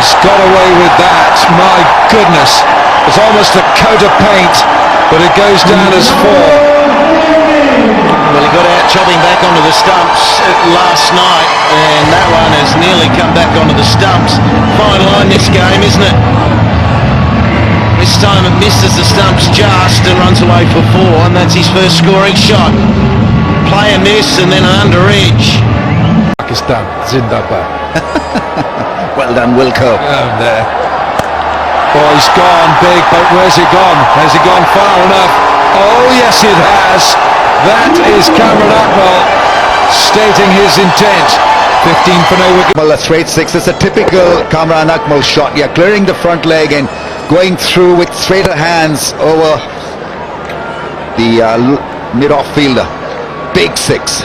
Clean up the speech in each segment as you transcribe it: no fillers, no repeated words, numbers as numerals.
he's got away with that. My goodness, it's almost a coat of paint, but it goes down as 4. Well, he got out chopping back onto the stumps last night, and that one has nearly come back onto the stumps. Fine line this game, isn't it? This time it misses the stumps just and runs away for 4, and that's his first scoring shot. Play a miss and then an under edge. Pakistan, Zindabad. Well done, Wilco. Down there. Oh, he's gone big, but where's he gone? Has he gone far enough? Oh, yes, it has. That is Kamran Akaml stating his intent. 15 for no wicket. Well, a straight 6. It's a typical Kamran Akaml shot. Yeah, clearing the front leg and going through with straighter hands over the mid-off fielder. Big 6.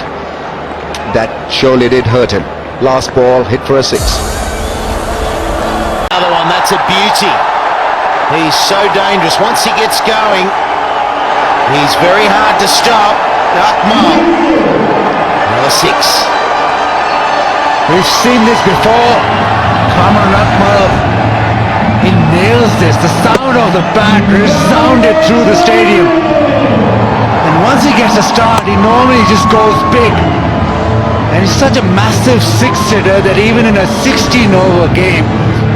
That surely did hurt him. Last ball hit for a 6. Another one, that's a beauty. He's so dangerous. Once he gets going, he's very hard to stop. Akmal. Another 6. We've seen this before. Kamran Akaml, he nails this. The sound of the bat resounded through the stadium. And once he gets a start, he normally just goes big. And he's such a massive 6-hitter that even in a 16-over game,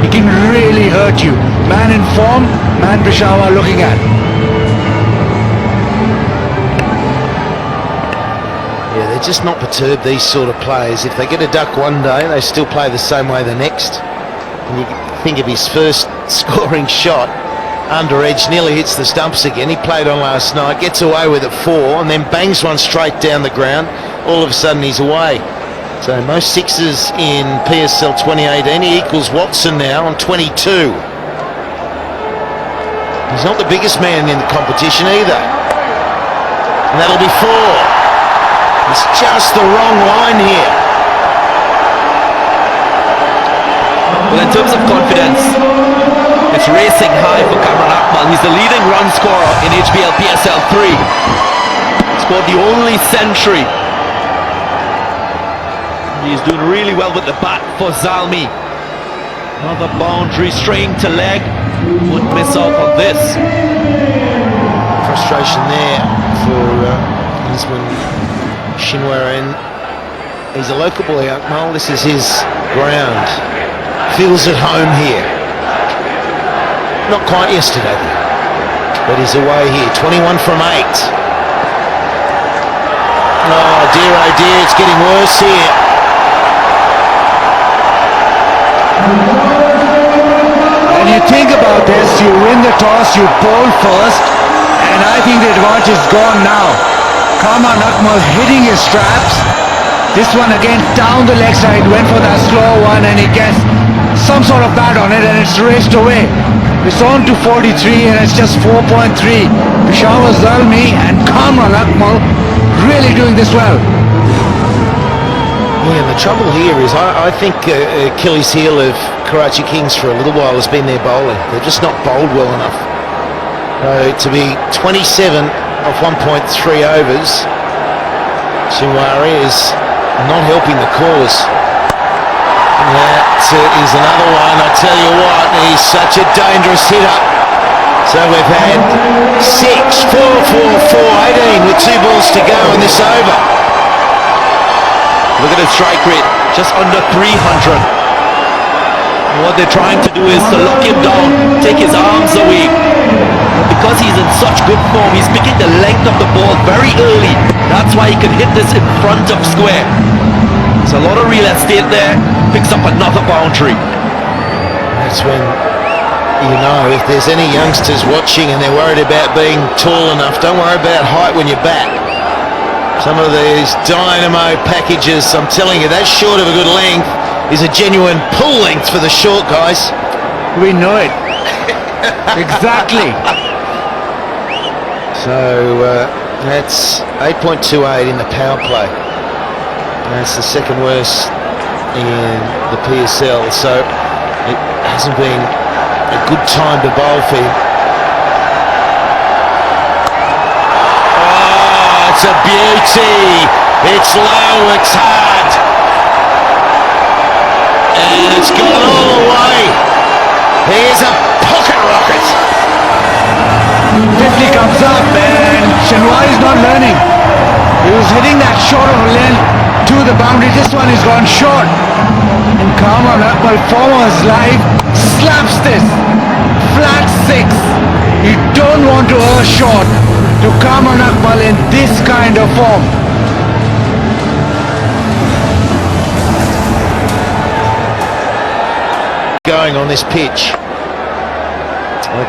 he can really hurt you. Man in form, man Peshawar looking at. Yeah, they're just not perturbed, these sort of players. If they get a duck one day, they still play the same way the next. And you think of his first scoring shot, under edge, nearly hits the stumps again. He played on last night, gets away with it 4, and then bangs one straight down the ground. All of a sudden he's away. So most 6s in PSL 2018. He equals Watson now on 22. He's not the biggest man in the competition either. And that'll be 4. It's just the wrong line here. Well, in terms of confidence, it's racing high for Kamran Akaml. He's the leading run scorer in HBL PSL 3. Scored the only century. He's doing really well with the bat for Zalmi. Another boundary, string to leg. Won't miss out on this. Frustration there for Isman Shinwara. He's a local boy, Akmal. This is his ground. Feels at home here. Not quite yesterday, but he's away here. 21 from 8. Oh dear, it's getting worse here. When you think about this, you win the toss, you bowl first, and I think the advantage is gone now. Kamran Akaml hitting his straps. This one again down the leg side, went for that slow one, and he gets some sort of bat on it, and it's raced away. It's on to 43, and it's just 4.3. Peshawar Zalmi and Kamran Akaml really doing this well. Yeah, and the trouble here is I think Achilles' heel of Karachi Kings for a little while has been their bowling. They're just not bowled well enough. To be 27 off 1.3 overs, Shinwari is not helping the cause. That is another one. I tell you what, he's such a dangerous hitter. So we've had 6, 4, 4, 4, 18 with 2 balls to go in this over. Look at his strike rate, just under 300. And what they're trying to do is to lock him down, take his arms away. But because he's in such good form, he's picking the length of the ball very early. That's why he can hit this in front of square. There's a lot of real estate there, picks up another boundary. That's when, you know, if there's any youngsters watching and they're worried about being tall enough, don't worry about height when you're back. Some of these dynamo packages, I'm telling you, that short of a good length is a genuine pull length for the short guys. We know it. Exactly. So that's 8.28 in the power play. That's the second worst in the PSL. So it hasn't been a good time to bowl for him. It's a beauty. It's low, it's hard. And it's gone all the way. Here's a pocket rocket. 50 comes up and Shenwai is not learning. He was hitting that short of length to the boundary. This one is gone short. And Kamran Akaml, former his life, slaps this. Flat 6. You don't want to err short to Kamran Akaml in this kind of form. Going on this pitch.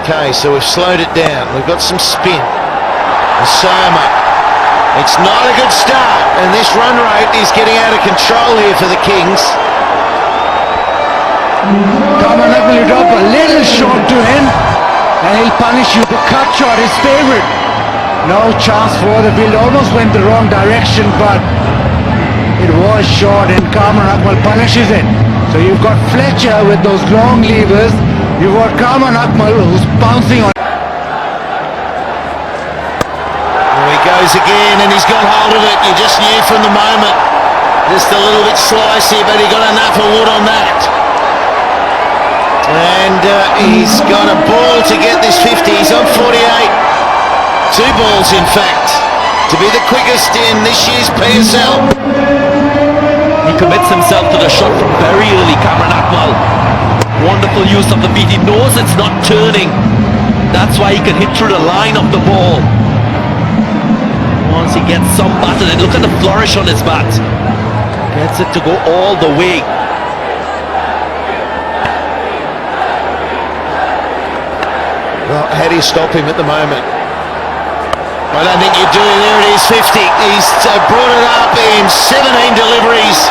Okay, so we've slowed it down. We've got some spin. Osama. It's not a good start, and this run rate is getting out of control here for the Kings. Kamran Akaml, you drop a little short to him, and he'll punish you. The cut shot is favourite. No chance for the field. Almost went the wrong direction, but it was short, and Kamran Akaml punishes it. So you've got Fletcher with those long levers. You've got Kamran Akaml who's bouncing on. Goes again, and he's got hold of it. You just knew from the moment. Just a little bit slicey, but he got enough of wood on that. And he's got a ball to get this 50. He's on 48. 2 balls, in fact, to be the quickest in this year's PSL. He commits himself to the shot from very early, Kamran Akaml. Wonderful use of the feet. He knows it's not turning. That's why he can hit through the line of the ball. Once he gets some bat, and look at the flourish on his bat. Gets it to go all the way. Well, how do you stop him at the moment? I don't think you do. There it is, 50. He's brought it up in 17 deliveries.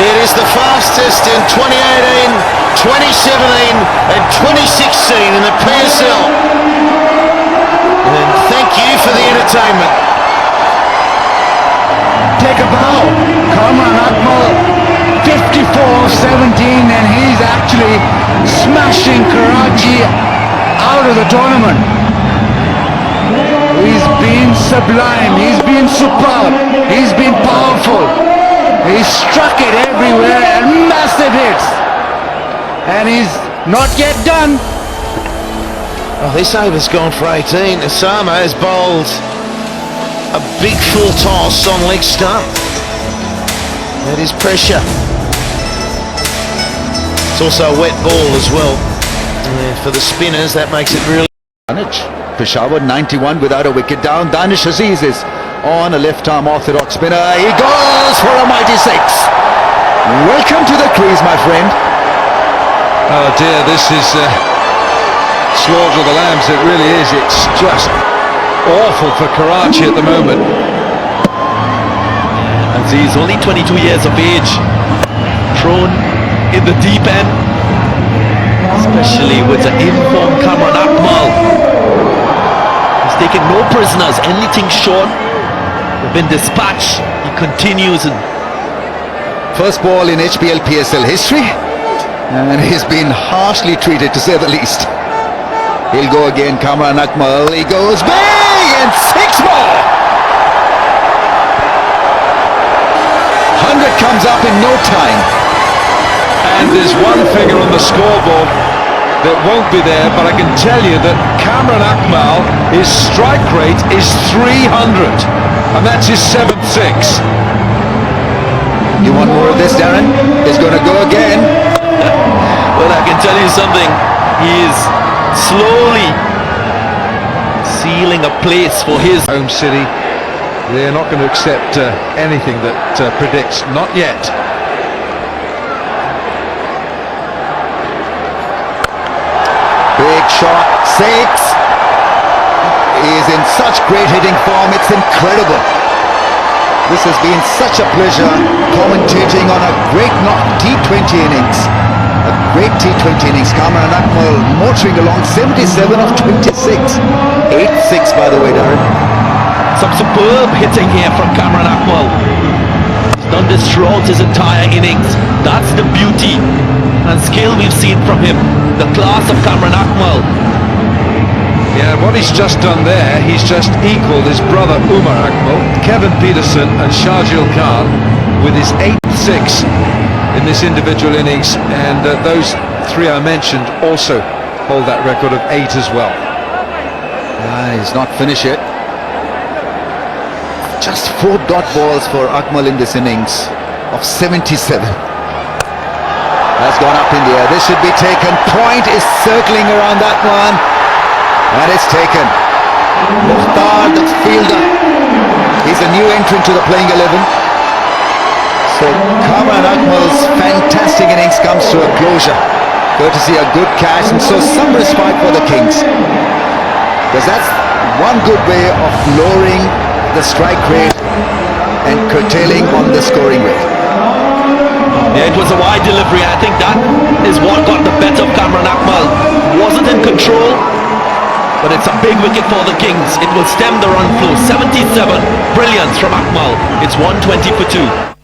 It is the fastest in 2018, 2017 and 2016 in the PSL. And thank you for the entertainment. Take a bow. Kamran Akaml, 54 of 17, and he's actually smashing Karachi out of the tournament. He's been sublime, he's been superb, he's been powerful. He's struck it everywhere and massive hits. And he's not yet done. Oh, this over's gone for 18. Osama has bowled a big full toss on leg stump. That is pressure. It's also a wet ball as well. For the spinners, that makes it really... Peshawar 91 without a wicket down. Danish Aziz is on a left-arm orthodox spinner. He goes for a mighty 6. Welcome to the crease, my friend. Oh dear, this is slaughter of the lambs. It really is. It's just awful for Karachi at the moment. And he's only 22 years of age, thrown in the deep end, especially with the informed Kamran Akaml. He's taken no prisoners, anything short. They've been dispatched. He continues. And First ball in HBL PSL history, and he's been harshly treated, to say the least. He'll go again, Kamran Akaml. He goes big, and 6 more. 100 comes up in no time. And there's one figure on the scoreboard that won't be there, but I can tell you that Kamran Akaml, his strike rate is 300, and that's his 7th 6. You want more of this, Darren? He's going to go again. well, I can tell you something. He is slowly sealing a place for his home city. They're not going to accept anything that predicts, not yet. Big shot, 6. He is in such great hitting form, it's incredible. This has been such a pleasure commentating on a great T20 innings. A great T20 innings. Kamran Akaml motoring along, 77 of 26. 8-6, by the way, Darren. some superb hitting here from Kamran Akaml. He's done this throughout his entire innings. That's the beauty and skill we've seen from him. The class of Kamran Akaml. Yeah, what he's just done there, he's just equalled his brother Umar Akmal, Kevin Peterson and Shahjul Khan with his 8th 6 in this individual innings, and those three I mentioned also hold that record of 8 as well. He's not finished yet. Just 4 dot balls for Akmal in this innings of 77. That's gone up in the air. This should be taken. Point is circling around that one. And it's taken. Mukhtar, the fielder. He's a new entrant to the playing 11. So Kamran Akmal's fantastic innings comes to a closure, courtesy a good catch, and so some respite for the Kings, because that's one good way of lowering the strike rate and curtailing on the scoring rate. Yeah, it was a wide delivery. I think that is what got the better of Kamran Akaml. Wasn't in control, but it's a big wicket for the Kings. It will stem the run flow. 77, brilliance from Akaml. It's 120 for 2.